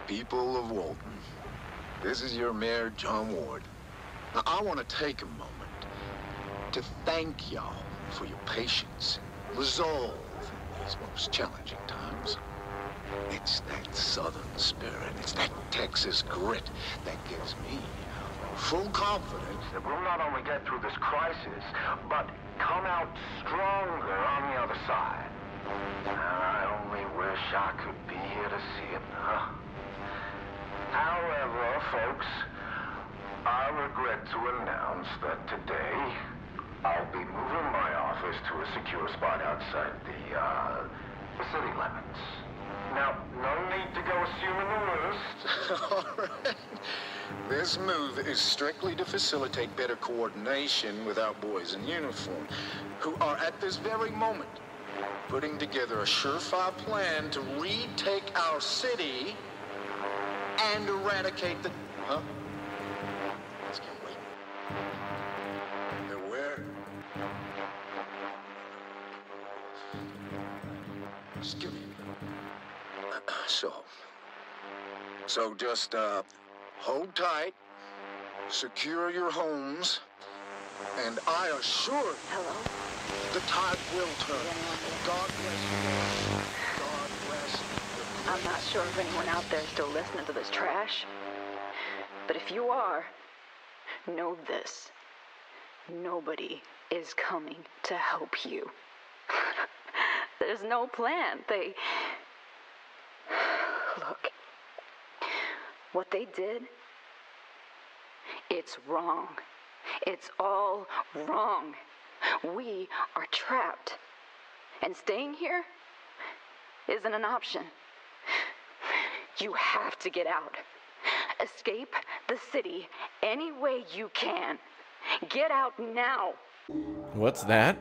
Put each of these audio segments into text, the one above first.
People of Walton, this is your mayor, John Ward. Now, I want to take a moment to thank y'all for your patience and resolve in these most challenging times. It's that Southern spirit, it's that Texas grit that gives me full confidence that we'll not only get through this crisis, but come out stronger on the other side. I only wish I could be here to see it, huh? However, folks, I regret to announce that today I'll be moving my office to a secure spot outside the city limits. Now, no need to go assuming the worst. All right. This move is strictly to facilitate better coordination with our boys in uniform, who are at this very moment putting together a surefire plan to retake our city and eradicate the... Huh? Let's get waiting. They're where? Excuse me. So just, hold tight, secure your homes, and I assure you... Hello? The tide will turn. God bless you. God bless you. I'm not sure if anyone out there is still listening to this trash. But if you are, know this. Nobody is coming to help you. There's no plan. Look. What they did, it's wrong. It's all wrong. We are trapped. And staying here isn't an option. You have to get out. Escape the city any way you can. Get out now. What's that?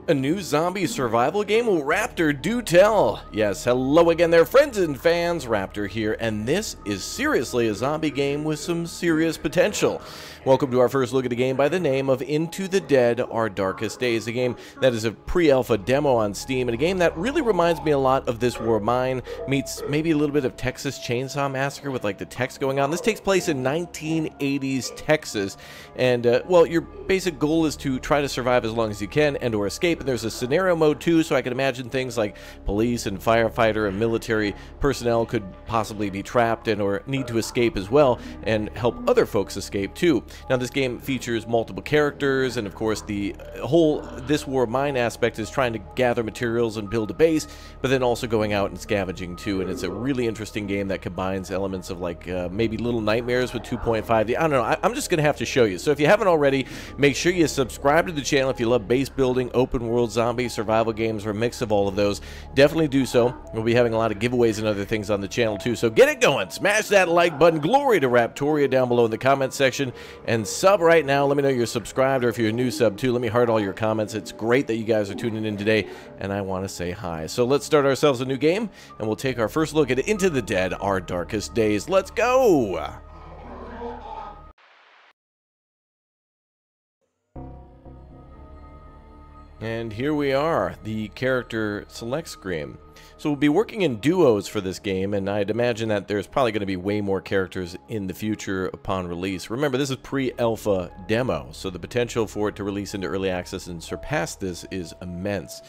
A new zombie survival game? Well, Raptor, do tell. Yes, hello again there, friends and fans. Raptor here, and this is seriously a zombie game with some serious potential. Welcome to our first look at a game by the name of Into the Dead, Our Darkest Days, a game that is a pre-alpha demo on Steam, and a game that really reminds me a lot of This War of Mine, meets maybe a little bit of Texas Chainsaw Massacre with like the text going on. This takes place in 1980s Texas, and well, your basic goal is to try to survive as long as you can and or escape, and there's a scenario mode too, so I can imagine things like police and firefighter and military personnel could possibly be trapped and or need to escape as well, and help other folks escape too. Now, this game features multiple characters, and of course the whole This War of Mine aspect is trying to gather materials and build a base, but then also going out and scavenging too, and it's a really interesting game that combines elements of like maybe Little Nightmares with 2.5D. I don't know, I'm just gonna have to show you. So if you haven't already, make sure you subscribe to the channel if you love base building, open world, zombie, survival games, or a mix of all of those. Definitely do so. We'll be having a lot of giveaways and other things on the channel too, so get it going. Smash that like button. Glory to Raptoria down below in the comment section, and sub right now. Let me know you're subscribed, or if you're a new sub too, let me heart all your comments. It's great that you guys are tuning in today, and I want to say hi. So let's start ourselves a new game, and we'll take our first look at Into the Dead, Our Darkest Days. Let's go! And here we are, the character select screen. So we'll be working in duos for this game, and I'd imagine that there's probably going to be way more characters in the future upon release. Remember, this is pre-alpha demo, so the potential for it to release into early access and surpass this is immense.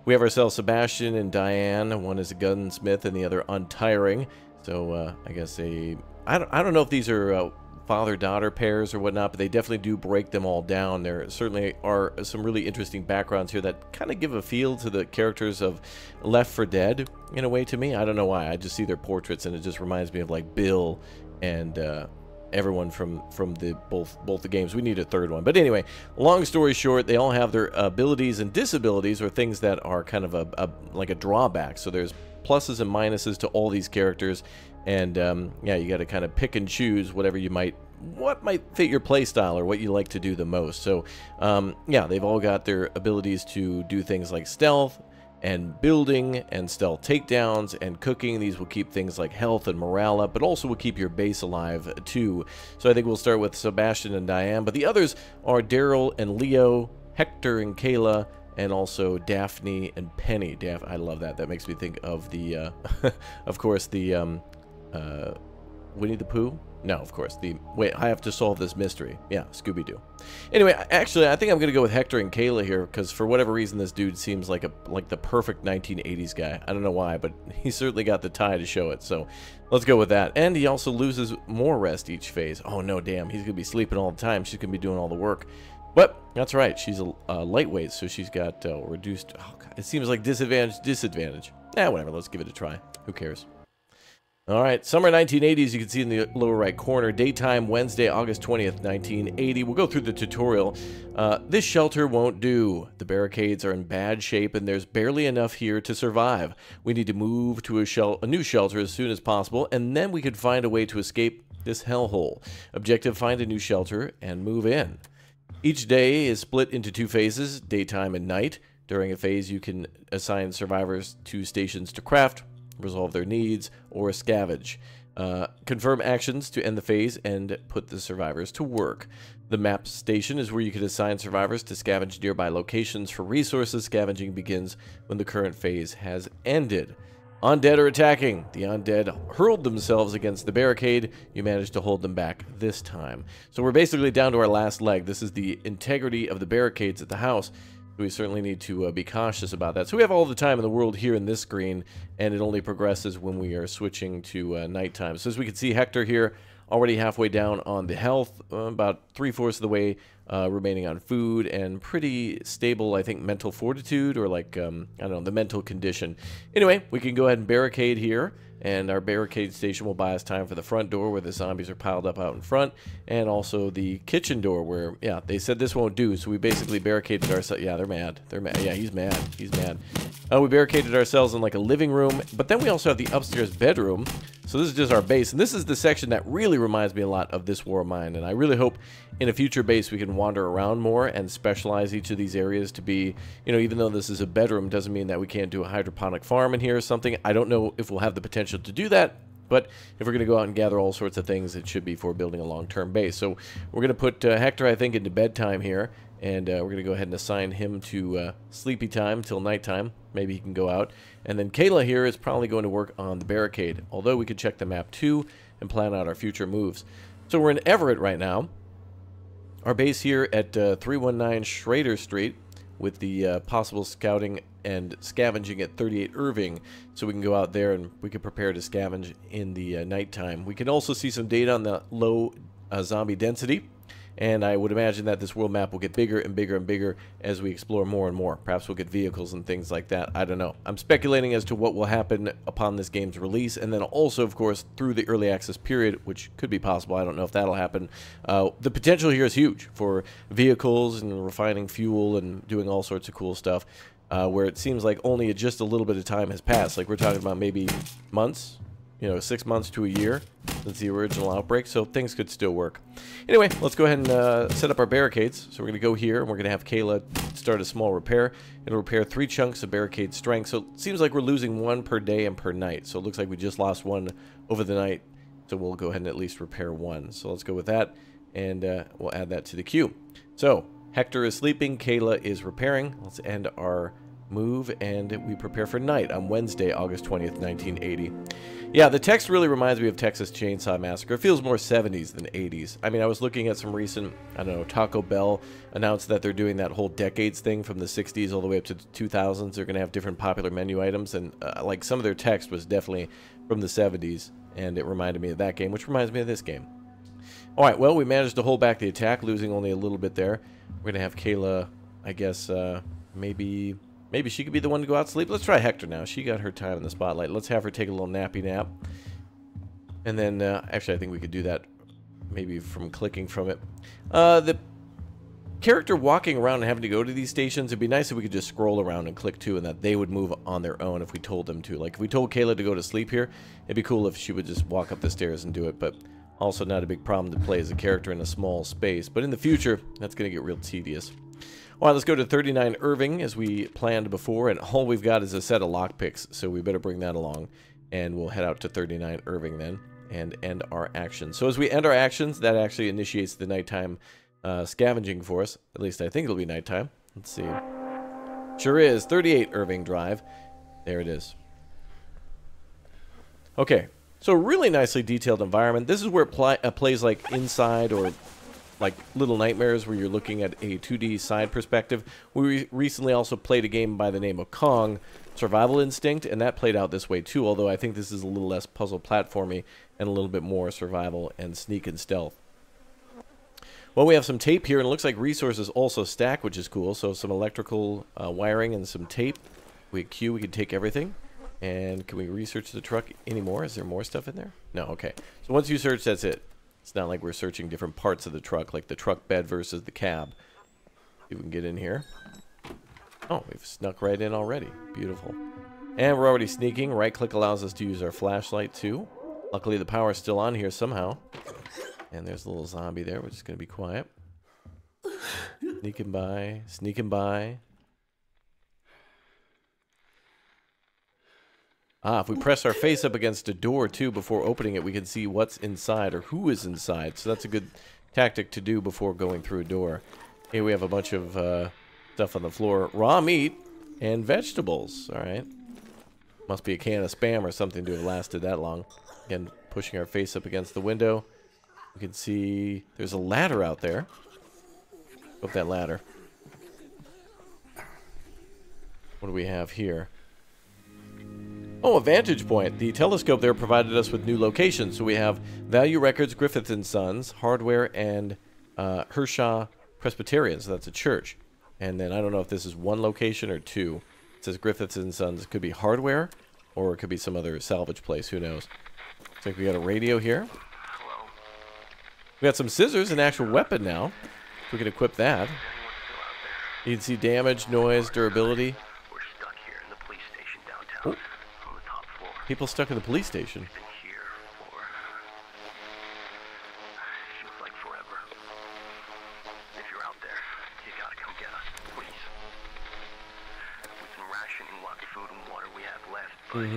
We have ourselves Sebastian and Diane. One is a gunsmith and the other untiring. So I guess I don't know if these are father-daughter pairs or whatnot, but they definitely do break them all down. There certainly are some really interesting backgrounds here that kind of give a feel to the characters of Left 4 Dead in a way to me. I don't know why. I just see their portraits and it just reminds me of like Bill and everyone from the both the games. We need a third one. But anyway, long story short, they all have their abilities and disabilities, or things that are kind of like a drawback. So there's pluses and minuses to all these characters, and yeah, you got to kind of pick and choose what might fit your play style or what you like to do the most. So yeah, they've all got their abilities to do things like stealth and building and stealth takedowns and cooking. These will keep things like health and morale up, but also will keep your base alive too. So I think we'll start with Sebastian and Diane, but the others are Daryl and Leo, Hector and Kayla, and also Daphne and Penny. I love that. That makes me think of the, of course, the Winnie the Pooh? No, of course. Wait, I have to solve this mystery. Yeah, Scooby-Doo. Anyway, actually, I think I'm going to go with Hector and Kayla here, because for whatever reason, this dude seems like the perfect 1980s guy. I don't know why, but he certainly got the tie to show it, so let's go with that. And he also loses more rest each phase. Oh, no, damn. He's going to be sleeping all the time. She's going to be doing all the work. But that's right. She's a lightweight, so she's got reduced... Oh, God. It seems like disadvantage. Whatever. Let's give it a try. Who cares? All right, summer 1980s, you can see in the lower right corner. Daytime, Wednesday, August 20th, 1980. We'll go through the tutorial. This shelter won't do. The barricades are in bad shape, and there's barely enough here to survive. We need to move to a new shelter as soon as possible, and then we could find a way to escape this hellhole. Objective, find a new shelter and move in. Each day is split into 2 phases, daytime and night. During a phase, you can assign survivors to stations to craft, resolve their needs, or scavenge. Confirm actions to end the phase and put the survivors to work. The map station is where you can assign survivors to scavenge nearby locations for resources. Scavenging begins when the current phase has ended. Undead are attacking. The undead hurled themselves against the barricade. You managed to hold them back this time. So we're basically down to our last leg. This is the integrity of the barricades at the house. We certainly need to be cautious about that. So we have all the time in the world here in this screen, and it only progresses when we are switching to nighttime. So as we can see, Hector here already halfway down on the health, about 3/4 of the way remaining on food, and pretty stable, I think, mental fortitude, or like, I don't know, the mental condition. Anyway, we can go ahead and barricade here, and our barricade station will buy us time for the front door where the zombies are piled up out in front, and also the kitchen door where, yeah, they said this won't do, so we basically barricaded ourselves. Yeah, they're mad. They're mad. Yeah, he's mad. He's mad. We barricaded ourselves in like a living room, but then we also have the upstairs bedroom. So this is just our base, and this is the section that really reminds me a lot of This War of Mine, and I really hope in a future base we can wander around more and specialize each of these areas to be, you know, even though this is a bedroom, doesn't mean that we can't do a hydroponic farm in here or something. I don't know if we'll have the potential to do that, but if we're going to go out and gather all sorts of things, it should be for building a long-term base. So we're going to put Hector, I think, into bedtime here, and we're going to go ahead and assign him to sleepy time till nighttime. Maybe he can go out. And then Kayla here is probably going to work on the barricade, although we could check the map too and plan out our future moves. So we're in Everett right now. Our base here at 319 Schrader Street, with the possible scouting and scavenging at 38 Irving, so we can go out there and we can prepare to scavenge in the nighttime. We can also see some data on the low zombie density, and I would imagine that this world map will get bigger and bigger and bigger as we explore more and more. Perhaps we'll get vehicles and things like that. I don't know. I'm speculating as to what will happen upon this game's release, and then also, of course, through the early access period, which could be possible. I don't know if that'll happen. The potential here is huge for vehicles and refining fuel and doing all sorts of cool stuff, where it seems like only just a little bit of time has passed. Like, we're talking about maybe months, you know, 6 months to a year since the original outbreak, so things could still work. Anyway, let's go ahead and set up our barricades. So we're going to go here, and we're going to have Kayla start a small repair. It'll repair 3 chunks of barricade strength, so it seems like we're losing 1 per day and per night. So it looks like we just lost 1 over the night, so we'll go ahead and at least repair 1. So let's go with that, and we'll add that to the queue. So Hector is sleeping, Kayla is repairing. Let's end our move, and we prepare for night on Wednesday, August 20th, 1980. Yeah, the text really reminds me of Texas Chainsaw Massacre. It feels more 70s than 80s. I mean, I was looking at some recent, I don't know, Taco Bell announced that they're doing that whole decades thing from the 60s all the way up to the 2000s. They're going to have different popular menu items, and like some of their text was definitely from the 70s, and it reminded me of that game, which reminds me of this game. All right, well, we managed to hold back the attack, losing only a little bit there. We're going to have Kayla, I guess, maybe she could be the one to go out to sleep. Let's try Hector now. She got her time in the spotlight. Let's have her take a little nappy nap. And then, actually, I think we could do that maybe from clicking from it. The character walking around and having to go to these stations, it'd be nice if we could just scroll around and click too, and that they would move on their own if we told them to. Like, if we told Kayla to go to sleep here, it'd be cool if she would just walk up the stairs and do it, but also not a big problem to play as a character in a small space. But in the future, that's going to get real tedious. All right, let's go to 39 Irving as we planned before, and all we've got is a set of lockpicks, so we better bring that along, and we'll head out to 39 Irving then and end our actions. So as we end our actions, that actually initiates the nighttime scavenging for us. At least I think it'll be nighttime. Let's see. Sure is. 38 Irving Drive. There it is. Okay. So really nicely detailed environment. This is where it plays like Inside or like Little Nightmares, where you're looking at a 2D side perspective. We recently also played a game by the name of Kong, Survival Instinct, and that played out this way too, although I think this is a little less puzzle platformy and a little bit more survival and sneak and stealth. Well, we have some tape here, and it looks like resources also stack, which is cool. So some electrical wiring and some tape. We can take everything. And can we research the truck anymore? Is there more stuff in there? No, okay. So once you search, that's it. It's not like we're searching different parts of the truck, like the truck bed versus the cab. See if we can get in here. Oh, we've snuck right in already. Beautiful. And we're already sneaking. Right-click allows us to use our flashlight, too. Luckily, the power's still on here somehow. And there's a little zombie there. We're just going to be quiet. Sneaking by. Sneaking by. Ah, if we press our face up against a door, too, before opening it, we can see what's inside or who is inside. So that's a good tactic to do before going through a door. Here we have a bunch of stuff on the floor. Raw meat and vegetables. All right. Must be a can of Spam or something to have lasted that long. Again, pushing our face up against the window. You can see there's a ladder out there. Up that ladder. What do we have here? Oh, a vantage point. The telescope there provided us with new locations. So we have Value Records, Griffith & Sons, Hardware, and Hershaw Presbyterian. So that's a church. And then I don't know if this is one location or two. It says Griffith & Sons. It could be Hardware, or it could be some other salvage place. Who knows? Looks like we got a radio here. We got some scissors, an actual weapon now. We can equip that. You can see damage, noise, durability. We're stuck here in the police station downtown. Oh. On the top floor. People stuck in the police station. Been here for feels like forever. If you're out there, you gotta come get us, please. We've been rationing what food and water we have left, but it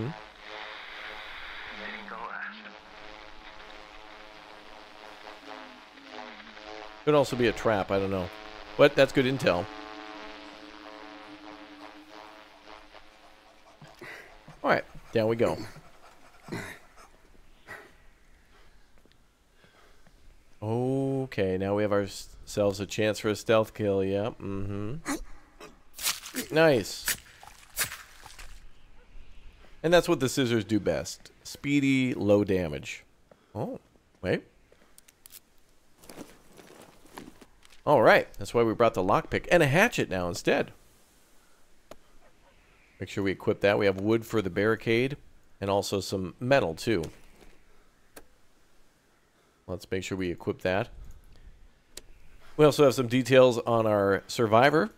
ain't gonna last. Could also be a trap, I don't know. But that's good intel. Alright, down we go. Okay, now we have ourselves a chance for a stealth kill, yep, Nice. And that's what the scissors do best. Speedy, low damage. Oh, wait. Alright, that's why we brought the lockpick. And a hatchet now instead. Make sure we equip that. We have wood for the barricade. And also some metal too. Let's make sure we equip that. We also have some details on our survivor.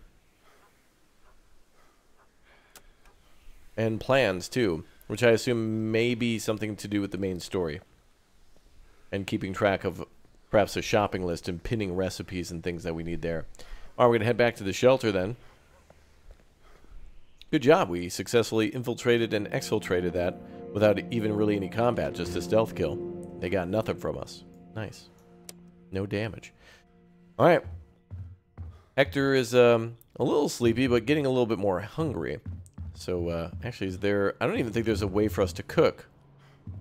And plans too. Which I assume may be something to do with the main story. And keeping track of perhaps a shopping list and pinning recipes and things that we need there. Alright, we're going to head back to the shelter then. Good job. We successfully infiltrated and exfiltrated that without even really any combat, just a stealth kill. They got nothing from us. Nice. No damage. Alright. Hector is a little sleepy, but getting a little bit more hungry. So, actually, is there... I don't even think there's a way for us to cook,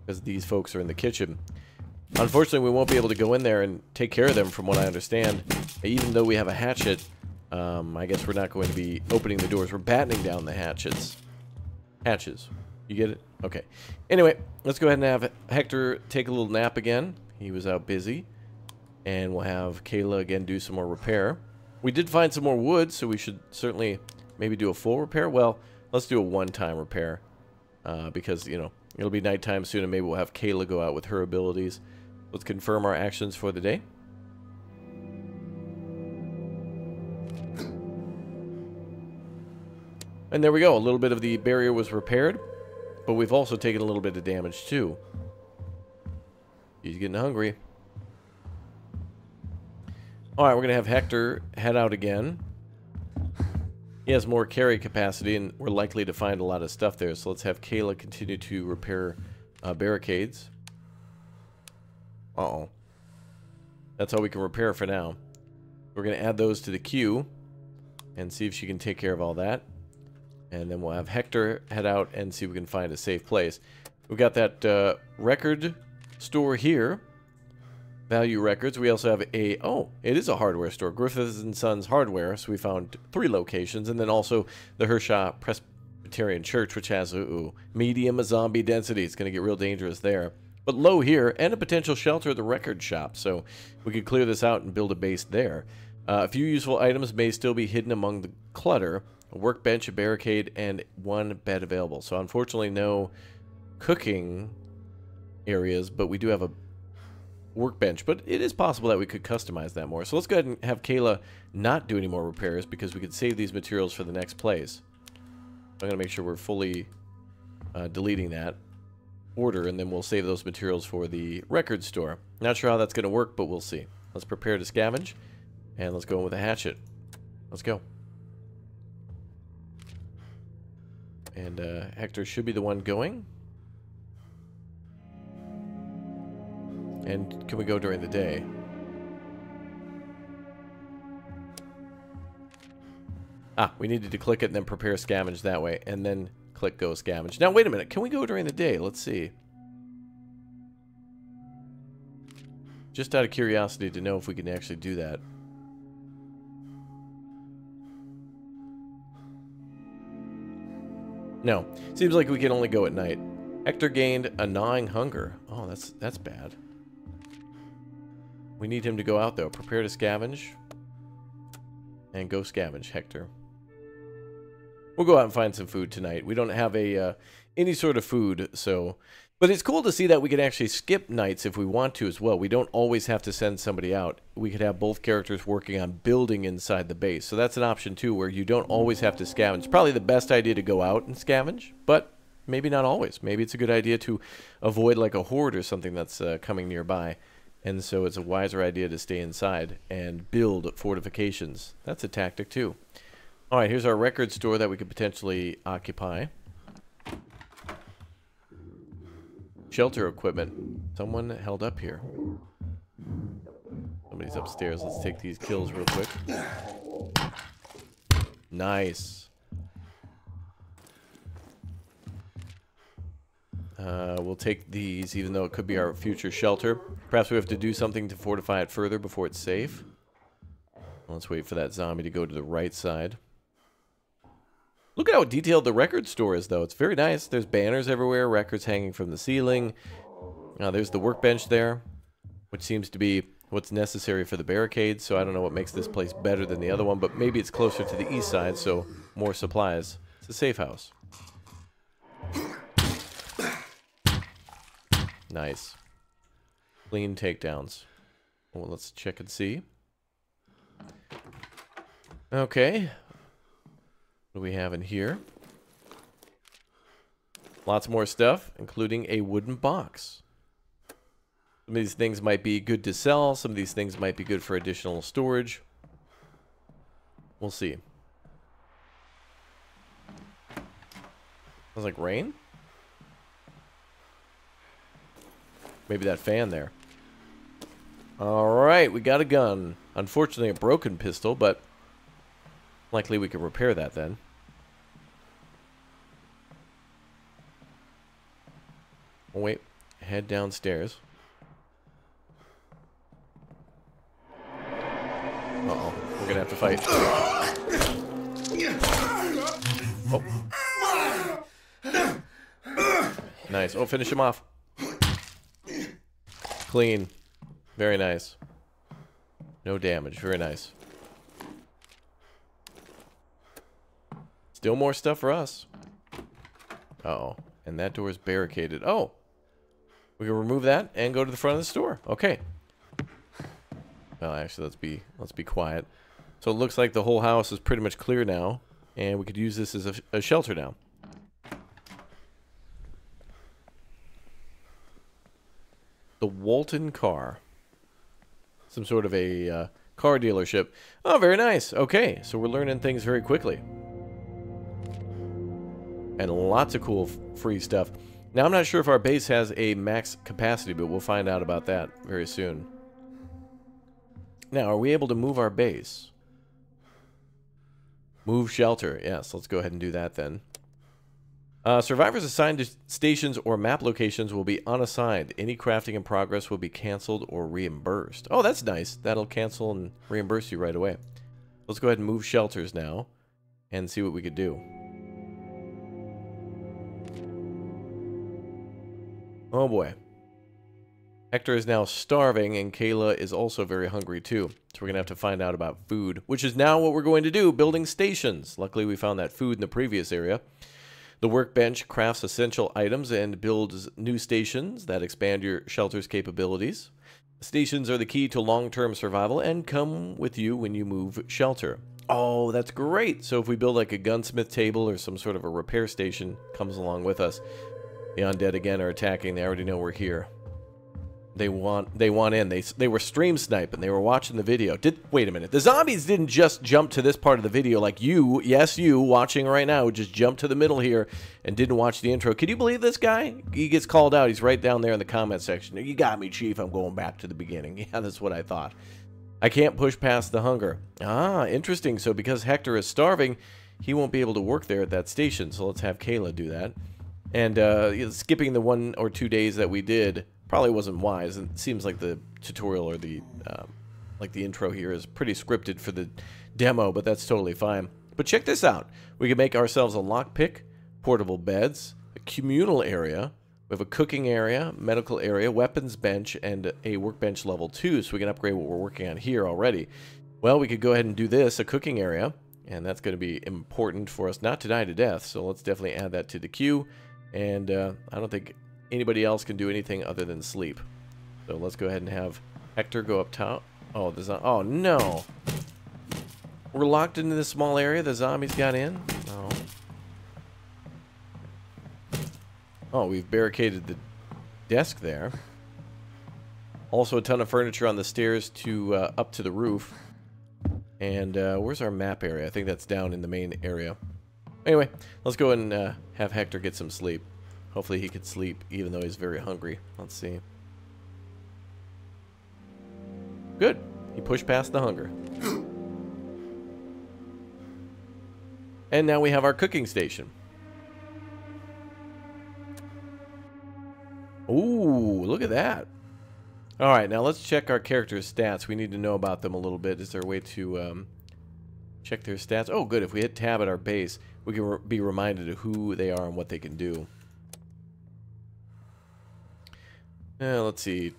because these folks are in the kitchen. Unfortunately, we won't be able to go in there and take care of them, from what I understand. Even though we have a hatchet, I guess we're not going to be opening the doors. We're battening down the hatches. Hatches. You get it? Okay. Anyway, let's go ahead and have Hector take a little nap again. He was out busy. And we'll have Kayla again do some more repair. We did find some more wood, so we should certainly maybe do a full repair. Well, let's do a one-time repair. Because, you know, it'll be nighttime soon, and maybe we'll have Kayla go out with her abilities. Let's confirm our actions for the day. And there we go. A little bit of the barrier was repaired. But we've also taken a little bit of damage, too. He's getting hungry. Alright, we're going to have Hector head out again. He has more carry capacity, and we're likely to find a lot of stuff there. So let's have Kayla continue to repair barricades. Uh-oh. That's all we can repair for now. We're going to add those to the queue and see if she can take care of all that. And then we'll have Hector head out and see if we can find a safe place. We got that record store here. Value Records. We also have a, oh, it is a hardware store. Griffiths & Sons Hardware. So we found 3 locations. And then also the Hershaw Presbyterian Church, which has, medium zombie density. It's going to get real dangerous there. But low here, and a potential shelter at the record shop. So we could clear this out and build a base there. A few useful items may still be hidden among the clutter. A workbench, a barricade, and 1 bed available. So unfortunately no cooking areas, but we do have a workbench. But it is possible that we could customize that more. So let's go ahead and have Kayla not do any more repairs because we could save these materials for the next place. I'm going to make sure we're fully deleting that order, and then we'll save those materials for the record store. Not sure how that's going to work, but we'll see. Let's prepare to scavenge, and let's go in with a hatchet. Let's go. And Hector should be the one going. And can we go during the day? Ah, we needed to click it and then prepare scavenge that way, and then click go scavenge. Now wait a minute, can we go during the day? Let's see. Just out of curiosity to know if we can actually do that. No, seems like we can only go at night. Hector gained a gnawing hunger. Oh, that's bad. We need him to go out though. Prepare to scavenge. And go scavenge, Hector. We'll go out and find some food tonight. We don't have a any sort of food, so... But it's cool to see that we can actually skip nights if we want to as well. We don't always have to send somebody out. We could have both characters working on building inside the base. So that's an option too, where you don't always have to scavenge. It's probably the best idea to go out and scavenge, but maybe not always. Maybe it's a good idea to avoid like a horde or something that's coming nearby. And so it's a wiser idea to stay inside and build fortifications. That's a tactic too. All right, here's our record store that we could potentially occupy. Shelter equipment. Someone held up here. Somebody's upstairs. Let's take these kills real quick. Nice. We'll take these, even though it could be our future shelter. Perhaps we have to do something to fortify it further before it's safe. Let's wait for that zombie to go to the right side. Look at how detailed the record store is, though. It's very nice. There's banners everywhere, records hanging from the ceiling. There's the workbench there, which seems to be what's necessary for the barricades. So I don't know what makes this place better than the other one, but maybe it's closer to the east side, so more supplies. It's a safe house. Nice. Clean takedowns. Well, let's check and see. Okay. What do we have in here? Lots more stuff, including a wooden box. Some of these things might be good to sell. Some of these things might be good for additional storage. We'll see. Sounds like rain? Maybe that fan there. Alright, we got a gun. Unfortunately, a broken pistol, but likely we can repair that then. Oh, wait. Head downstairs. Uh-oh. We're gonna have to fight. Oh. Nice. Oh, finish him off. Clean. Very nice. No damage. Very nice. Still more stuff for us. Uh-oh. And that door is barricaded. Oh. We can remove that and go to the front of the store. Okay. Well, actually, let's be quiet. So it looks like the whole house is pretty much clear now, and we could use this as a shelter now. The Walton car. Some sort of a car dealership. Oh, very nice. Okay, so we're learning things very quickly. And lots of cool free stuff. Now, I'm not sure if our base has a max capacity, but we'll find out about that very soon. Now, are we able to move our base? Move shelter. Yes, let's go ahead and do that then. Survivors assigned to stations or map locations will be unassigned. Any crafting in progress will be canceled or reimbursed. Oh, that's nice. That'll cancel and reimburse you right away. Let's go ahead and move shelters now and see what we could do. Oh boy. Hector is now starving, and Kayla is also very hungry too. So we're going to have to find out about food, which is now what we're going to do, building stations. Luckily, we found that food in the previous area. The workbench crafts essential items and builds new stations that expand your shelter's capabilities. Stations are the key to long-term survival and come with you when you move shelter. Oh, that's great. So if we build like a gunsmith table or some sort of a repair station, comes along with us. The undead again are attacking. They already know we're here. They want in. They were stream sniping. They were watching the video. Wait a minute. The zombies didn't just jump to this part of the video like you, yes, you watching right now, just jumped to the middle here and didn't watch the intro. Can you believe this guy? He gets called out. He's right down there in the comment section. You got me, Chief. I'm going back to the beginning. Yeah, that's what I thought. I can't push past the hunger. Ah, interesting. So because Hector is starving, he won't be able to work there at that station. So let's have Kayla do that. And skipping the 1 or 2 days that we did probably wasn't wise. It seems like the tutorial or the intro here is pretty scripted for the demo, but that's totally fine. But check this out. We can make ourselves a lockpick, portable beds, a communal area. We have a cooking area, medical area, weapons bench, and a workbench level 2, so we can upgrade what we're working on here already. Well, we could go ahead and do this, a cooking area, and that's going to be important for us not to die to death, so let's definitely add that to the queue. And I don't think anybody else can do anything other than sleep. So let's go ahead and have Hector go up top. Oh, oh no. We're locked into this small area. The zombies got in. Oh. Oh, we've barricaded the desk there. Also a ton of furniture on the stairs to up to the roof. And where's our map area? I think that's down in the main area. Anyway, let's go and have Hector get some sleep. Hopefully he could sleep even though he's very hungry. Let's see. Good. He pushed past the hunger. And now we have our cooking station. Ooh, look at that. Alright, now let's check our character's stats. We need to know about them a little bit. Is there a way to check their stats? Oh, good. If we hit tab at our base, we can be reminded of who they are and what they can do. Let's see.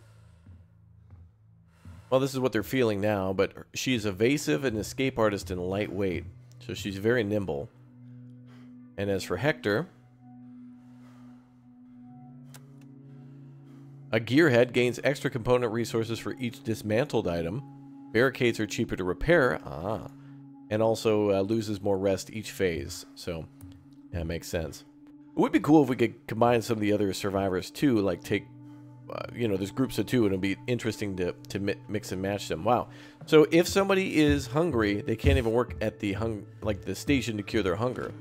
Well, this is what they're feeling now, but she's evasive, an escape artist, and lightweight. So she's very nimble. And as for Hector, a gearhead gains extra component resources for each dismantled item. Barricades are cheaper to repair. Ah. And also loses more rest each phase. So, that makes sense. It would be cool if we could combine some of the other survivors too, like take, you know, there's groups of 2 and it'll be interesting to mix and match them. Wow. So if somebody is hungry, they can't even work at the the station to cure their hunger.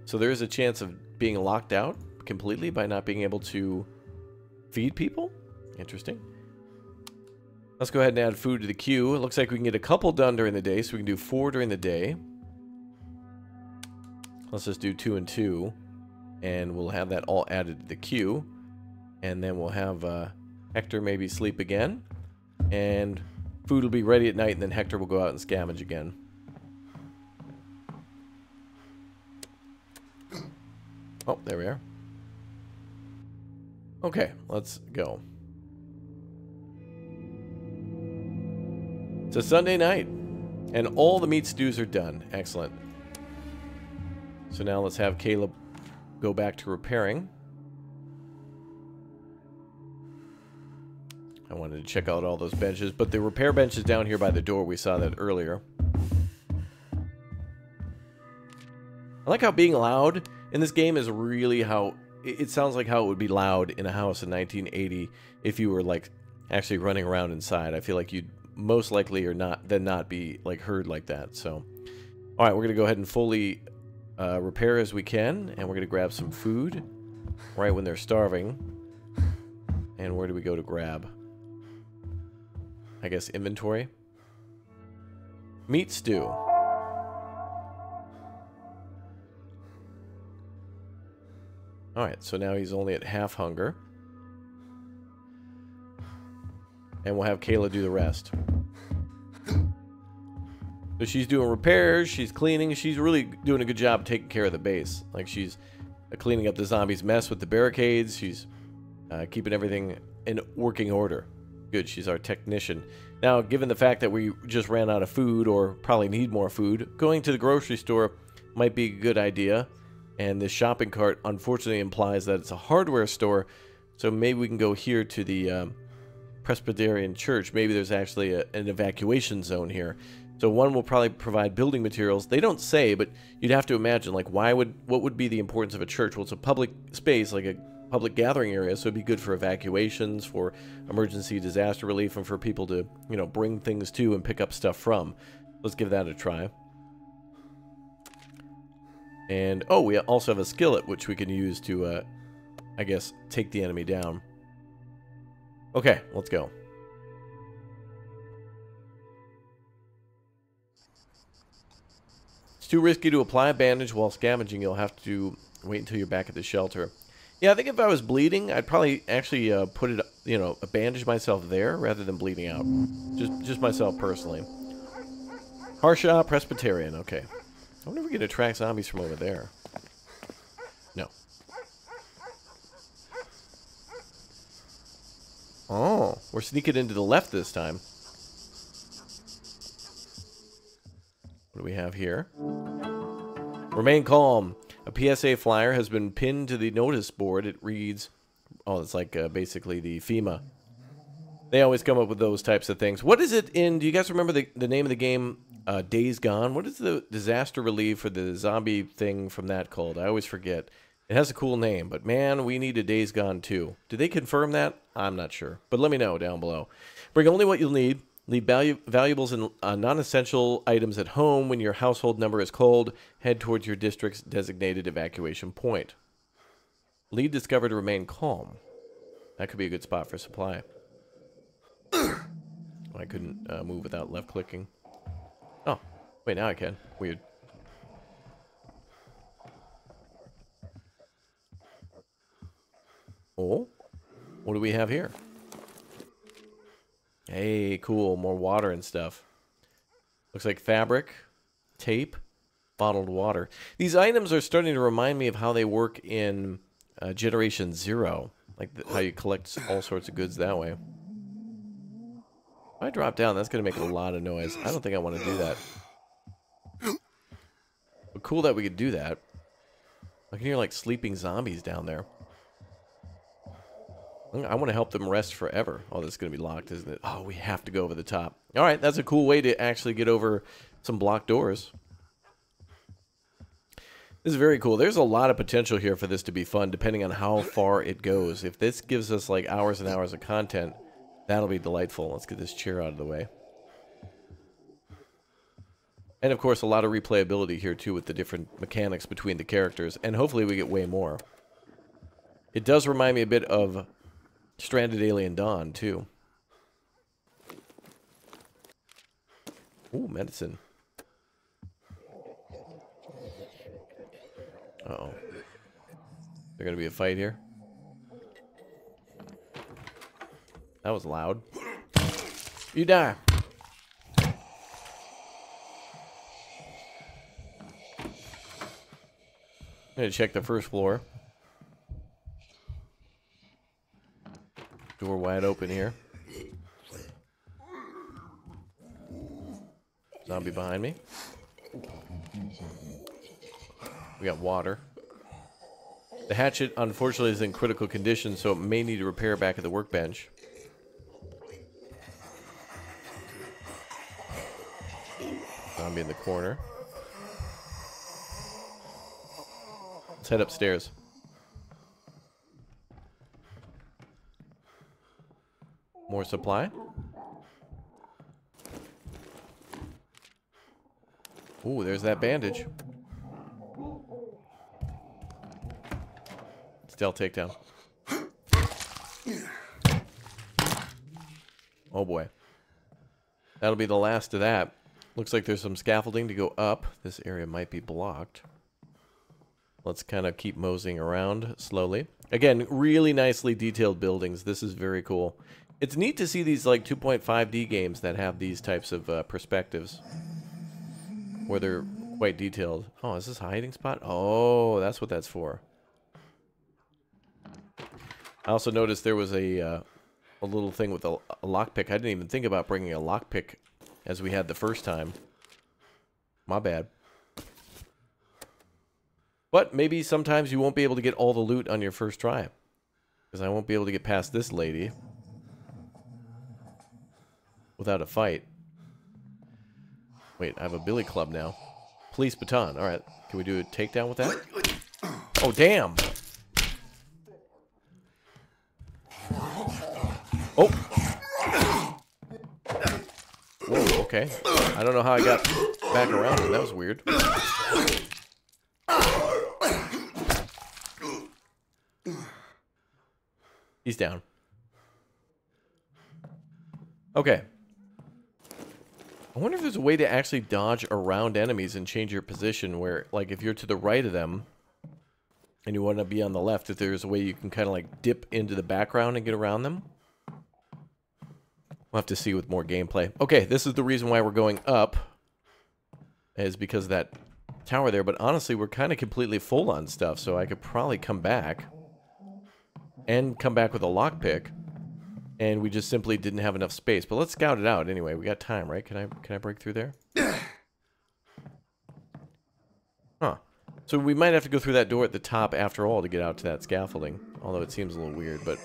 So there is a chance of being locked out completely by not being able to feed people. Interesting. Let's go ahead and add food to the queue. It looks like we can get a couple done during the day, so we can do 4 during the day. Let's just do 2 and 2, and we'll have that all added to the queue. And then we'll have Hector maybe sleep again, and food will be ready at night, and then Hector will go out and scavenge again. Oh, there we are. Okay, let's go. It's a Sunday night, and all the meat stews are done. Excellent. So now let's have Caleb go back to repairing. I wanted to check out all those benches, but the repair bench is down here by the door. We saw that earlier. I like how being loud in this game is really how... It sounds like how it would be loud in a house in 1980 if you were, like, actually running around inside. I feel like you'd most likely or not be, like, heard like that. So, all right, we're going to go ahead and fully repair as we can, and we're going to grab some food right when they're starving. And where do we go to grab? I guess inventory. Meat stew. Alright, so now he's only at half hunger. And we'll have Kayla do the rest. So she's doing repairs, she's cleaning, she's really doing a good job taking care of the base. Like, she's cleaning up the zombies' mess with the barricades, she's keeping everything in working order. Good, she's our technician. Now, given the fact that we just ran out of food, or probably need more food, going to the grocery store might be a good idea. And this shopping cart, unfortunately, implies that it's a hardware store, so maybe we can go here to the Presbyterian Church. Maybe there's actually an evacuation zone here. So one will probably provide building materials. They don't say, but you'd have to imagine, like, what would be the importance of a church? Well, it's a public space, like a public gathering area, so it'd be good for evacuations, for emergency disaster relief, and for people to, you know, bring things to and pick up stuff from. Let's give that a try. And, oh, we also have a skillet, which we can use to, I guess, take the enemy down. Okay, let's go. It's too risky to apply a bandage while scavenging. You'll have to wait until you're back at the shelter. Yeah, I think if I was bleeding, I'd probably actually put it, you know, bandage myself there rather than bleeding out. Just myself personally. Harshaw Presbyterian, okay. I wonder if we can attract zombies from over there. No. Oh, we're sneaking into the left this time. What do we have here? Remain calm. A PSA flyer has been pinned to the notice board. It reads, oh, it's like basically the FEMA. They always come up with those types of things. What is it in, do you guys remember the name of the game, Days Gone? What is the disaster relief for the zombie thing from that called? I always forget. It has a cool name, but man, we need a Days Gone too. Did they confirm that? I'm not sure, but let me know down below. Bring only what you'll need. Leave valuables and non-essential items at home. When your household number is called, head towards your district's designated evacuation point. Lead discovered to remain calm. That could be a good spot for supply. I couldn't move without left-clicking. Oh, wait, now I can. Weird. Oh, what do we have here? Hey, cool. More water and stuff. Looks like fabric, tape, bottled water. These items are starting to remind me of how they work in Generation Zero. Like how you collect all sorts of goods that way. If I drop down, that's going to make a lot of noise. I don't think I want to do that. But cool that we could do that. I can hear like sleeping zombies down there. I want to help them rest forever. Oh, this is going to be locked, isn't it? Oh, we have to go over the top. All right, that's a cool way to actually get over some blocked doors. This is very cool. There's a lot of potential here for this to be fun, depending on how far it goes. If this gives us like hours and hours of content, that'll be delightful. Let's get this chair out of the way. And, of course, a lot of replayability here, too, with the different mechanics between the characters. And hopefully we get way more. It does remind me a bit of Stranded Alien Dawn, too. Ooh, medicine. Uh-oh. Is there gonna be a fight here? That was loud. You die. I'm gonna check the first floor. Door wide open here. Zombie behind me. We got water. The hatchet, unfortunately, is in critical condition, so it may need repair back at the workbench. Zombie in the corner. Let's head upstairs. More supply. Ooh, there's that bandage. Stealth takedown. Oh boy. That'll be the last of that. Looks like there's some scaffolding to go up. This area might be blocked. let's kind of keep moseying around slowly. Again, really nicely detailed buildings. This is very cool. It's neat to see these like 2.5D games that have these types of perspectives where they're quite detailed. Oh, is this a hiding spot? Oh, that's what that's for. I also noticed there was a little thing with a lockpick. I didn't even think about bringing a lockpick as we had the first time. My bad. But maybe sometimes you won't be able to get all the loot on your first try. Because I won't be able to get past this lady without a fight. Wait, I have a billy club now. Police baton. Alright. Can we do a takedown with that? Oh, damn! Oh! Whoa, okay. I don't know how I got back around him. That was weird. He's down. Okay. I wonder if there's a way to actually dodge around enemies and change your position where, like, if you're to the right of them and you want to be on the left, if there's a way you can kind of, like, dip into the background and get around them. We'll have to see with more gameplay. Okay, this is the reason why we're going up, is because of that tower there. But honestly, we're kind of completely full on stuff, so I could probably come back and come back with a lockpick, and we just simply didn't have enough space. But let's scout it out anyway. We got time, right? Can I break through there? Huh. So we might have to go through that door at the top after all to get out to that scaffolding. Although it seems a little weird, but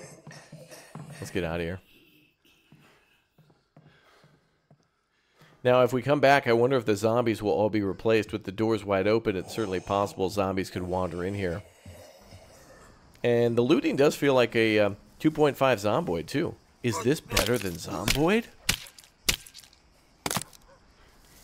let's get out of here. Now, if we come back, I wonder if the zombies will all be replaced. With the doors wide open, it's certainly possible zombies could wander in here. And the looting does feel like a 2.5 Zomboid, too. Is this better than Zomboid?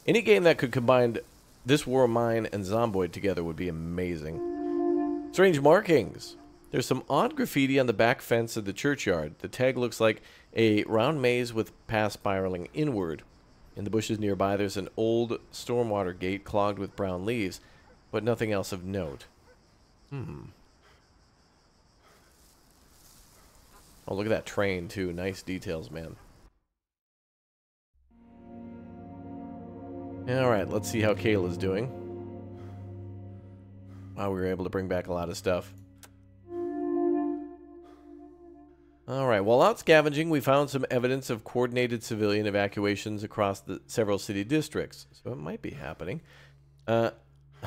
Any game that could combine This War of Mine and Zomboid together would be amazing. Strange markings. There's some odd graffiti on the back fence of the churchyard. The tag looks like a round maze with paths spiraling inward. In the bushes nearby, there's an old stormwater gate clogged with brown leaves, but nothing else of note. Oh, look at that train, too. Nice details, man. Alright, let's see how Kayla's doing. Wow, we were able to bring back a lot of stuff. Alright, while out scavenging, we found some evidence of coordinated civilian evacuations across the several city districts. So it might be happening. I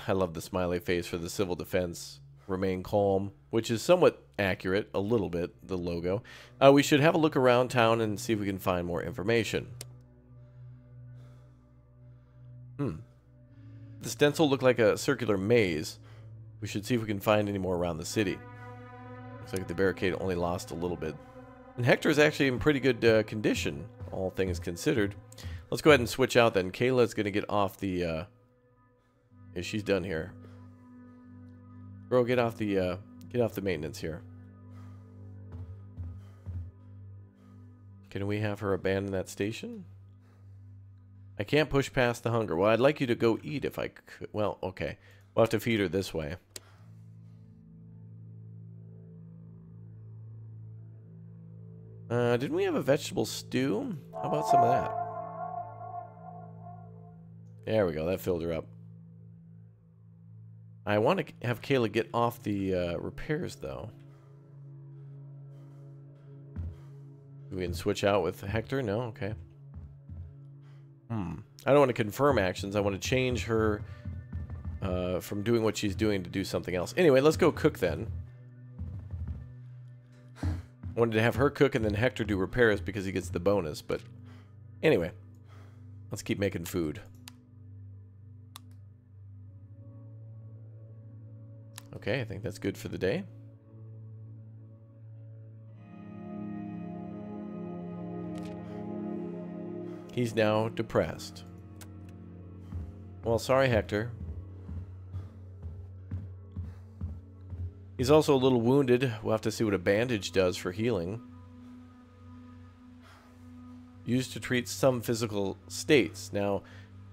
love the smiley face for the civil defense. Remain calm, which is somewhat accurate, a little bit, the logo. We should have a look around town and see if we can find more information. The stencil looked like a circular maze. We should see if we can find any more around the city. Looks like the barricade only lost a little bit. And Hector is actually in pretty good condition, all things considered. Let's go ahead and switch out then. Kayla's going to get off the... yeah, she's done here. Girl, get off the maintenance here. Can we have her abandon that station? I can't push past the hunger. Well, I'd like you to go eat if I could. Well, okay. We'll have to feed her this way. Didn't we have a vegetable stew? How about some of that? There we go. That filled her up. I want to have Kayla get off the repairs, though. We can switch out with Hector? No? Okay. I don't want to confirm actions. I want to change her from doing what she's doing to do something else. Anyway, let's go cook then. I wanted to have her cook and then Hector do repairs because he gets the bonus, but anyway, let's keep making food. Okay, I think that's good for the day. He's now depressed. Well, sorry, Hector. He's also a little wounded. We'll have to see what a bandage does for healing. Used to treat some physical states. Now,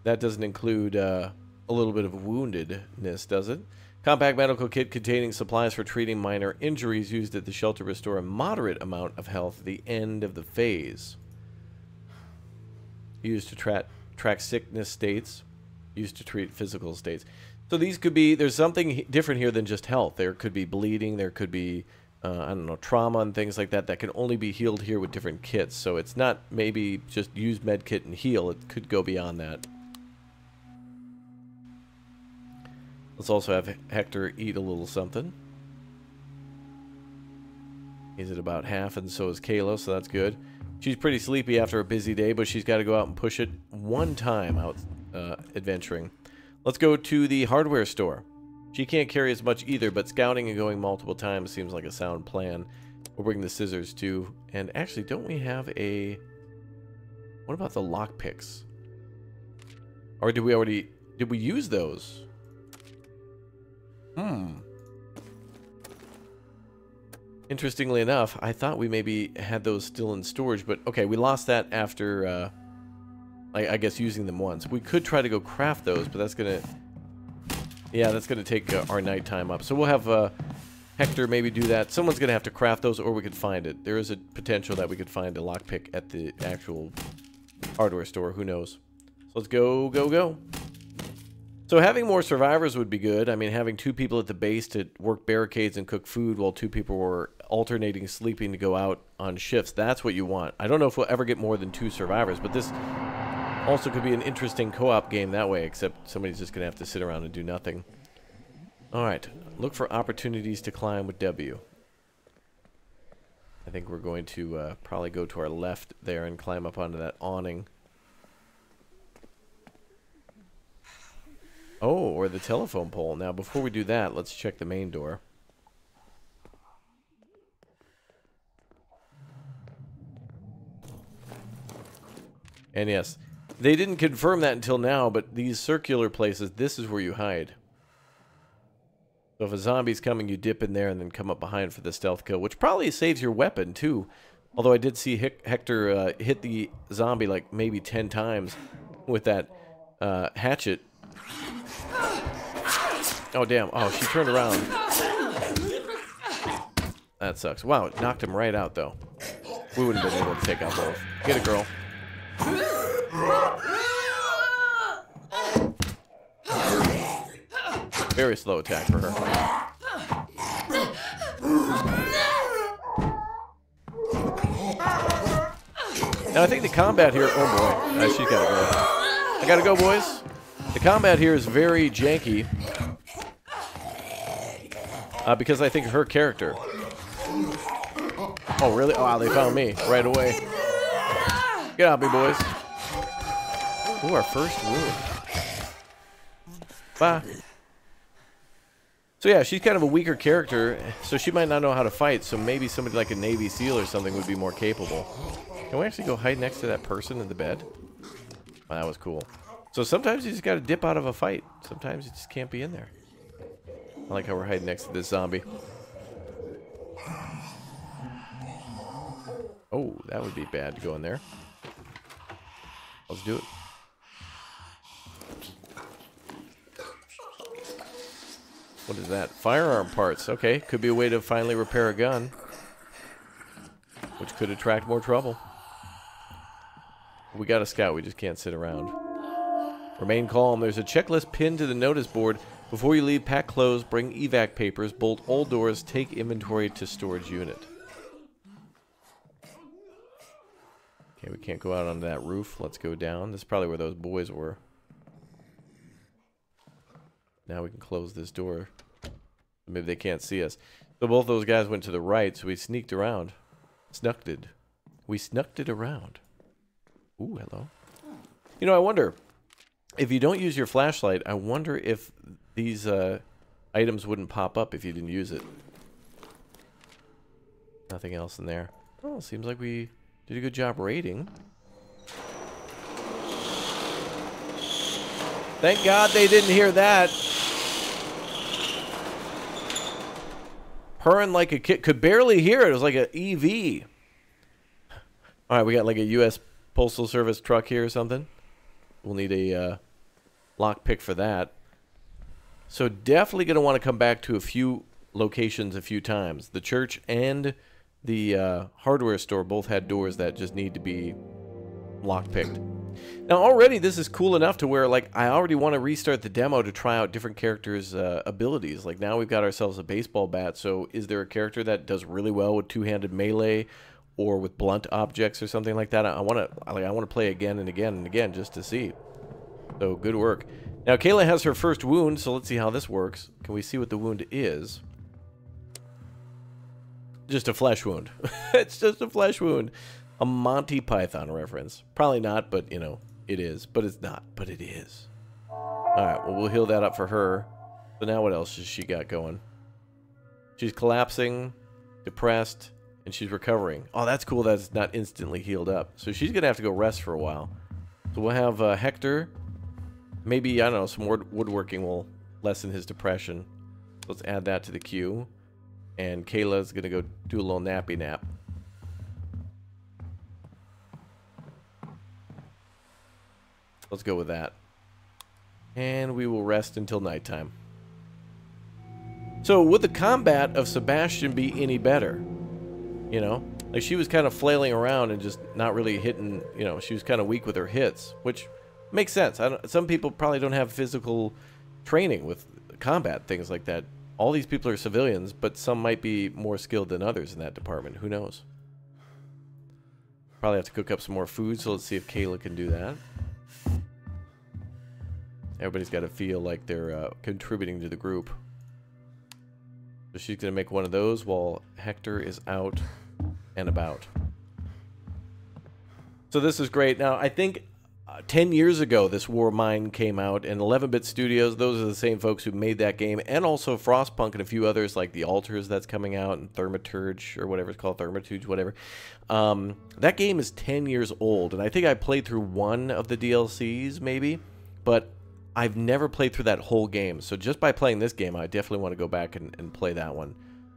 that doesn't include a little bit of woundedness, does it? Compact medical kit containing supplies for treating minor injuries used at the shelter restore a moderate amount of health at the end of the phase. Used to track sickness states. Used to treat physical states. So these could be, there's something different here than just health. There could be bleeding, there could be, I don't know, trauma and things like that can only be healed here with different kits. So it's not maybe just use med kit and heal. It could go beyond that. Let's also have Hector eat a little something. He's at about half, and so is Kayla, so that's good. She's pretty sleepy after a busy day, but she's got to go out and push it one time out adventuring. Let's go to the hardware store. She can't carry as much either, but scouting and going multiple times seems like a sound plan. We'll bring the scissors too. And actually, don't we have a... What about the lockpicks? Or did we already... Did we use those? Interestingly enough, I thought we maybe had those still in storage, but okay, we lost that after, I guess using them once. We could try to go craft those, but that's gonna... Yeah, that's gonna take our nighttime up. So we'll have Hector maybe do that. Someone's gonna have to craft those, or we could find it. There is a potential that we could find a lockpick at the actual hardware store. Who knows? So let's go, go, go. So having more survivors would be good. I mean, having 2 people at the base to work barricades and cook food while 2 people were alternating sleeping to go out on shifts. That's what you want. I don't know if we'll ever get more than 2 survivors, but this also could be an interesting co-op game that way, except somebody's just going to have to sit around and do nothing. Alright, look for opportunities to climb with W. I think we're going to probably go to our left there and climb up onto that awning. Oh, or the telephone pole. Now, before we do that, let's check the main door. And yes, they didn't confirm that until now, but these circular places, this is where you hide. So if a zombie's coming, you dip in there and then come up behind for the stealth kill, which probably saves your weapon, too. Although I did see Hector hit the zombie like maybe 10 times with that hatchet. Oh, damn. Oh, she turned around. That sucks. Wow, it knocked him right out, though. We wouldn't have been able to take out both. Get it, girl. Very slow attack for her. Now, I think the combat here... Oh, boy. She's got to go. I got to go, boys. The combat here is very janky. Because I think of her character. Oh, really? Oh, wow, they found me right away. Get out, me boys. Ooh, our first wound. Bye. So yeah, she's kind of a weaker character, so she might not know how to fight, so maybe somebody like a Navy SEAL or something would be more capable. Can we actually go hide next to that person in the bed? Oh, that was cool. So sometimes you just gotta dip out of a fight. Sometimes you just can't be in there. I like how we're hiding next to this zombie. Oh, that would be bad to go in there. Let's do it. What is that? Firearm parts. Okay, could be a way to finally repair a gun. Which could attract more trouble. We got a scout, we just can't sit around. Remain calm. There's a checklist pinned to the notice board. Before you leave, pack clothes, bring evac papers, bolt all doors, take inventory to storage unit. Okay, we can't go out onto that roof. Let's go down. This is probably where those boys were. Now we can close this door. Maybe they can't see us. So both those guys went to the right, so we sneaked around. Snucked. We snucked it around. Ooh, hello. You know, I wonder, if you don't use your flashlight, I wonder if these items wouldn't pop up if you didn't use it. Nothing else in there. Oh, seems like we did a good job raiding. Thank God they didn't hear that. Purring like a kid. Could barely hear it. It was like an EV. Alright, we got like a U.S. Postal Service truck here or something. We'll need a lockpick for that. So definitely going to want to come back to a few locations a few times. The church and the hardware store both had doors that just need to be lockpicked. Now already this is cool enough to where like I already want to restart the demo to try out different characters' abilities. Like now we've got ourselves a baseball bat, so is there a character that does really well with two-handed melee or with blunt objects or something like that? I want to play again and again and again just to see. So good work. Now Kayla has her first wound, so let's see how this works. Can we see what the wound is? Just a flesh wound. It's just a flesh wound. A Monty Python reference. Probably not, but, you know, it is. But it's not, but it is. Alright, well, we'll heal that up for her. So now what else has she got going? She's collapsing, depressed, and she's recovering. Oh, that's cool that it's not instantly healed up. So she's going to have to go rest for a while. So we'll have Hector. Maybe, I don't know, some woodworking will lessen his depression. Let's add that to the queue. And Kayla's going to go do a little nappy nap. Let's go with that. And we will rest until nighttime. So, would the combat of Sebastian be any better? You know? Like, she was kind of flailing around and just not really hitting, you know, she was kind of weak with her hits, which makes sense. Some people probably don't have physical training with combat, things like that. All these people are civilians, but some might be more skilled than others in that department. Who knows? Probably have to cook up some more food, so let's see if Kayla can do that. Everybody's got to feel like they're contributing to the group. So she's going to make one of those while Hector is out and about. So this is great. Now, I think 10 years ago this War of Mine came out, and 11-Bit Studios, those are the same folks who made that game, and also Frostpunk and a few others like The Altars that's coming out, and Thaumaturge, or whatever it's called, Thaumaturge, whatever. That game is 10 years old, and I think I played through one of the DLCs, maybe, but I've never played through that whole game. So just by playing this game, I definitely want to go back and play that one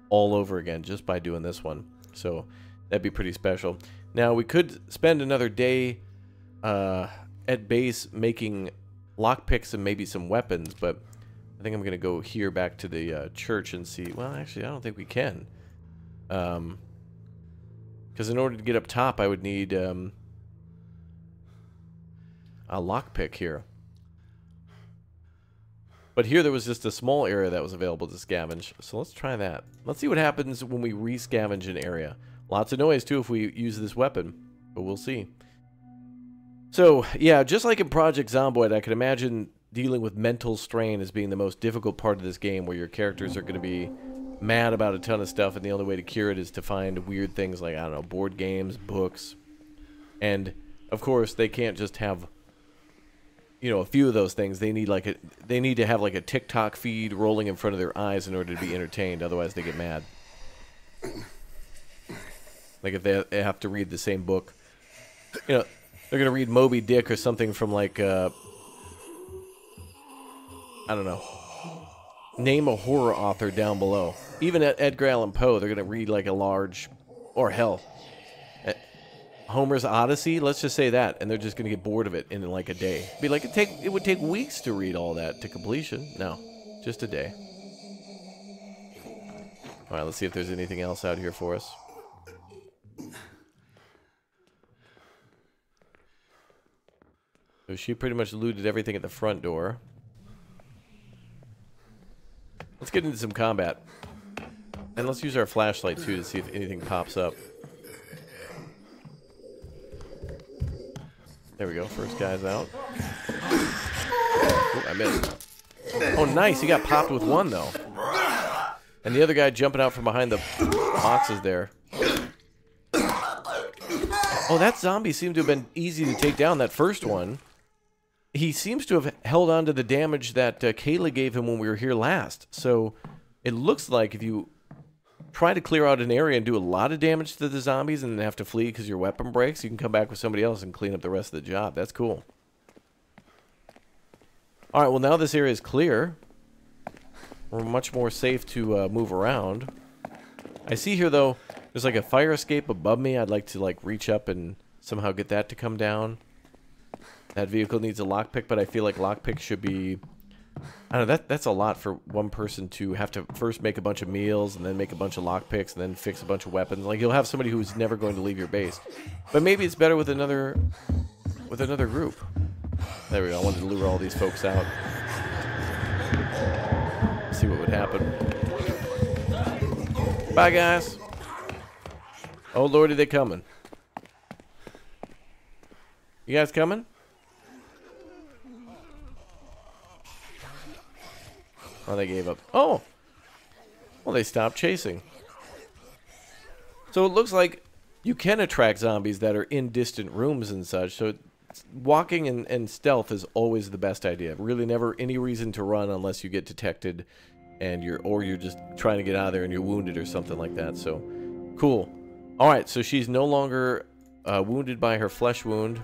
all over again just by doing this one. So that'd be pretty special. Now, we could spend another day at base making lockpicks and maybe some weapons, but I think I'm going to go here back to the church and see. Well, actually, I don't think we can. Because in order to get up top, I would need a lockpick here. But here there was just a small area that was available to scavenge. So let's try that. Let's see what happens when we re-scavenge an area. Lots of noise, too, if we use this weapon. But we'll see. So, yeah, just like in Project Zomboid, I can imagine dealing with mental strain as being the most difficult part of this game, where your characters are going to be mad about a ton of stuff, and the only way to cure it is to find weird things like, I don't know, board games, books. And, of course, they can't just have, you know, a few of those things. They need to have like a TikTok feed rolling in front of their eyes in order to be entertained. Otherwise, they get mad. Like if they have to read the same book, you know, they're gonna read Moby Dick or something from like I don't know. Name a horror author down below. Even at Edgar Allan Poe, they're gonna read like a large, or hell, Homer's Odyssey, let's just say that, and they're just going to get bored of it in like a day. Be like, it would take weeks to read all that to completion. No, just a day. All right, let's see if there's anything else out here for us. So she pretty much looted everything at the front door. Let's get into some combat. And let's use our flashlight, too, to see if anything pops up. There we go. First guy's out. Ooh, I missed. Oh, nice. He got popped with one, though. And the other guy jumping out from behind the boxes there. Oh, that zombie seemed to have been easy to take down, that first one. He seems to have held on to the damage that Kayla gave him when we were here last. So it looks like if you try to clear out an area and do a lot of damage to the zombies and then have to flee because your weapon breaks, you can come back with somebody else and clean up the rest of the job. That's cool. Alright, well now this area is clear. We're much more safe to move around. I see here, though, there's like a fire escape above me. I'd like to like reach up and somehow get that to come down. That vehicle needs a lockpick, but I feel like lockpick should be I don't know, that's a lot for one person to have to first make a bunch of meals and then make a bunch of lockpicks and then fix a bunch of weapons. Like, you'll have somebody who's never going to leave your base. But maybe it's better with another group. There we go. I wanted to lure all these folks out. See what would happen. Bye, guys. Oh, Lordy, they coming. You guys coming? Oh, they gave up. Oh! Well, they stopped chasing. So it looks like you can attract zombies that are in distant rooms and such. So walking and stealth is always the best idea. Really never any reason to run unless you get detected and you're just trying to get out of there and you're wounded or something like that. So, cool. Alright, so she's no longer wounded by her flesh wound.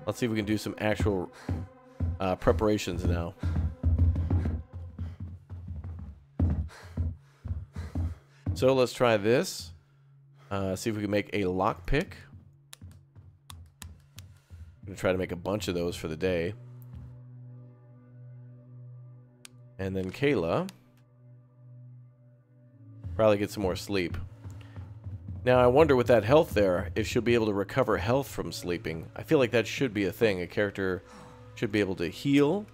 Let's see if we can do some actual preparations now. So let's try this. See if we can make a lockpick. I'm going to try to make a bunch of those for the day. And then Kayla. Probably get some more sleep. Now I wonder with that health there, if she'll be able to recover health from sleeping. I feel like that should be a thing. A character should be able to heal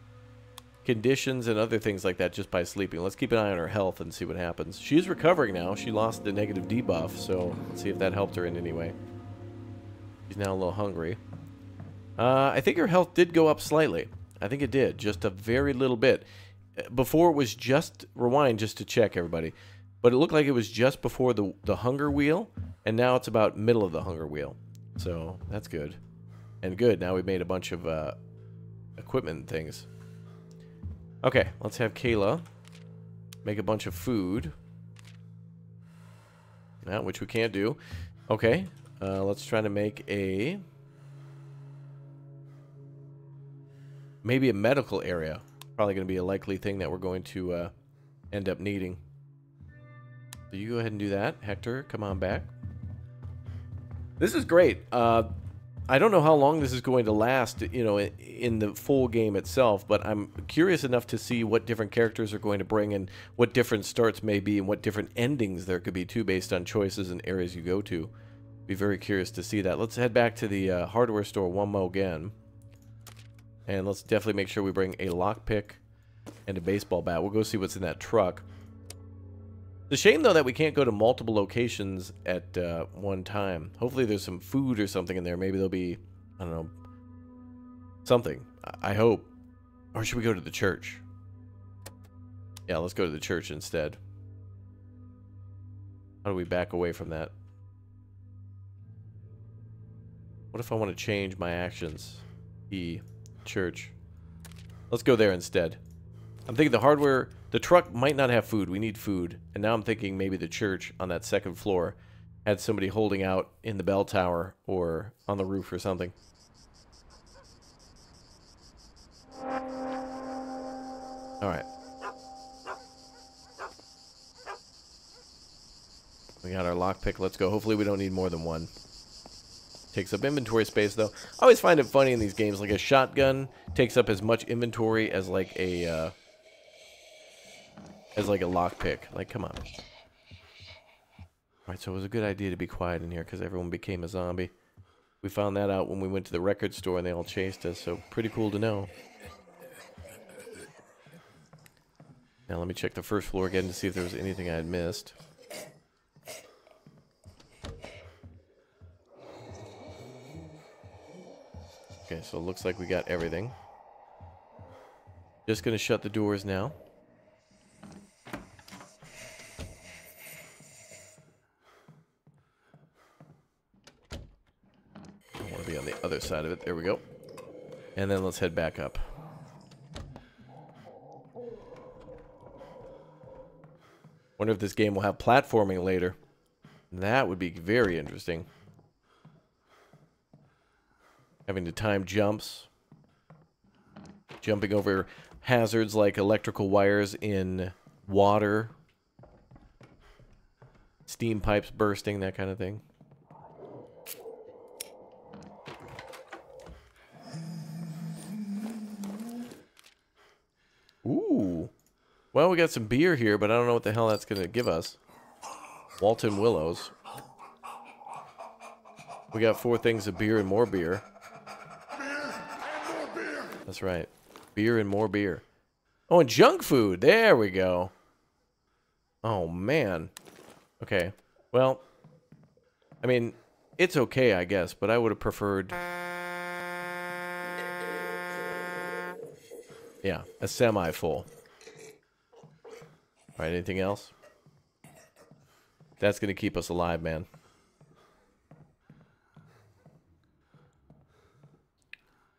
conditions and other things like that just by sleeping. Let's keep an eye on her health and see what happens. She's recovering now. She lost the negative debuff, so let's see if that helped her in any way. She's now a little hungry. I think her health did go up slightly. I think it did, just a very little bit. Before it was just, rewind just to check everybody, but it looked like it was just before the hunger wheel, and now it's about middle of the hunger wheel. So that's good. And good, now we've made a bunch of equipment and things. Okay, let's have Kayla make a bunch of food. Now, which we can't do. Okay, let's try to make maybe a medical area. Probably going to be a likely thing that we're going to end up needing. So you go ahead and do that. Hector, come on back. This is great. I don't know how long this is going to last, you know, in the full game itself, but I'm curious enough to see what different characters are going to bring and what different starts may be and what different endings there could be too based on choices and areas you go to. Be very curious to see that. Let's head back to the hardware store one more again. And let's definitely make sure we bring a lockpick and a baseball bat. We'll go see what's in that truck. It's a shame, though, that we can't go to multiple locations at one time. Hopefully there's some food or something in there. Maybe there'll be, I don't know, something. I hope. Or should we go to the church? Yeah, let's go to the church instead. How do we back away from that? What if I want to change my actions? Church. Let's go there instead. I'm thinking the hardware, the truck might not have food. We need food. And now I'm thinking maybe the church on that second floor had somebody holding out in the bell tower or on the roof or something. Alright. We got our lockpick. Let's go. Hopefully we don't need more than one. Takes up inventory space, though. I always find it funny in these games. Like, a shotgun takes up as much inventory as, like, a lockpick. Like, come on. Alright, so it was a good idea to be quiet in here because everyone became a zombie. We found that out when we went to the record store and they all chased us, so pretty cool to know. Now let me check the first floor again to see if there was anything I had missed. Okay, so it looks like we got everything. Just gonna shut the doors now. I want to be on the other side of it. There we go. And then let's head back up. Wonder if this game will have platforming later. That would be very interesting. Having to time jumps. Jumping over hazards like electrical wires in water. Steam pipes bursting, that kind of thing. Well, we got some beer here, but I don't know what the hell that's going to give us. Walton Willows. We got 4 things of beer and more beer. That's right. Beer and more beer. Oh, and junk food. There we go. Oh, man. Okay. Well, I mean, it's okay, I guess, but I would have preferred... Yeah, a semi-full. All right, anything else? That's going to keep us alive, man.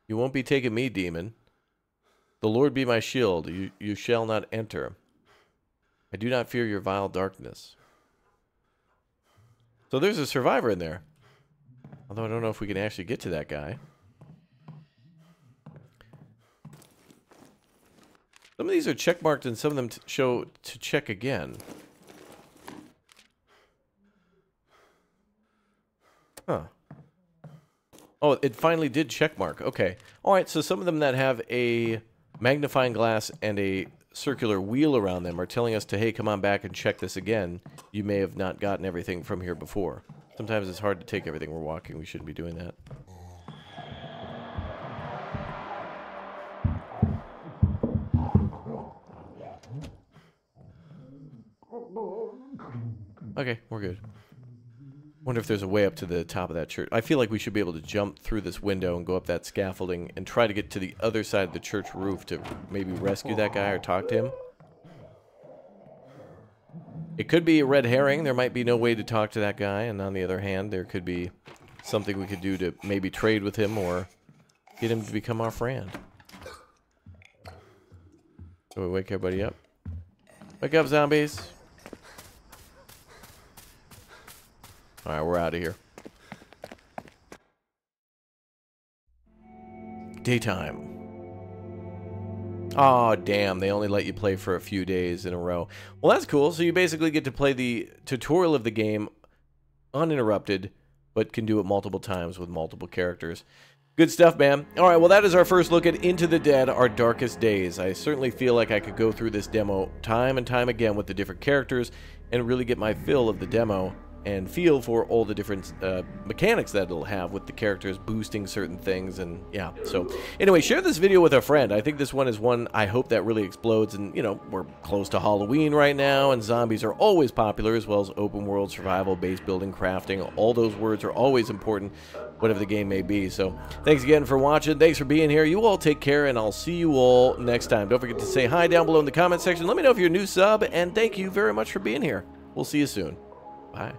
You won't be taking me, demon. The Lord be my shield. You shall not enter. I do not fear your vile darkness. So there's a survivor in there. Although I don't know if we can actually get to that guy. Some of these are checkmarked and some of them show to check again. Huh. Oh, it finally did checkmark. Okay. Alright, so some of them that have a magnifying glass and a circular wheel around them are telling us to, hey, come on back and check this again. You may have not gotten everything from here before. Sometimes it's hard to take everything we're walking. We shouldn't be doing that. Okay, we're good. Wonder if there's a way up to the top of that church. I feel like we should be able to jump through this window and go up that scaffolding and try to get to the other side of the church roof to maybe rescue that guy or talk to him. It could be a red herring. There might be no way to talk to that guy, and on the other hand, there could be something we could do to maybe trade with him or get him to become our friend. So we wake everybody up. Wake up, zombies. Alright, we're out of here. Daytime. Oh, damn. They only let you play for a few days in a row. Well, that's cool. So you basically get to play the tutorial of the game uninterrupted, but can do it multiple times with multiple characters. Good stuff, man. Alright, well, that is our first look at Into the Dead, Our Darkest Days. I certainly feel like I could go through this demo time and time again with the different characters and really get my fill of the demo and feel for all the different mechanics that it'll have with the characters boosting certain things. And yeah, so anyway, share this video with a friend. I think this one is one I hope that really explodes. And you know, we're close to Halloween right now, and zombies are always popular, as well as open world survival, base building, crafting. All those words are always important, whatever the game may be. So thanks again for watching. Thanks for being here. You all take care, and I'll see you all next time. Don't forget to say hi down below in the comment section. Let me know if you're a new sub, and thank you very much for being here. We'll see you soon. Bye.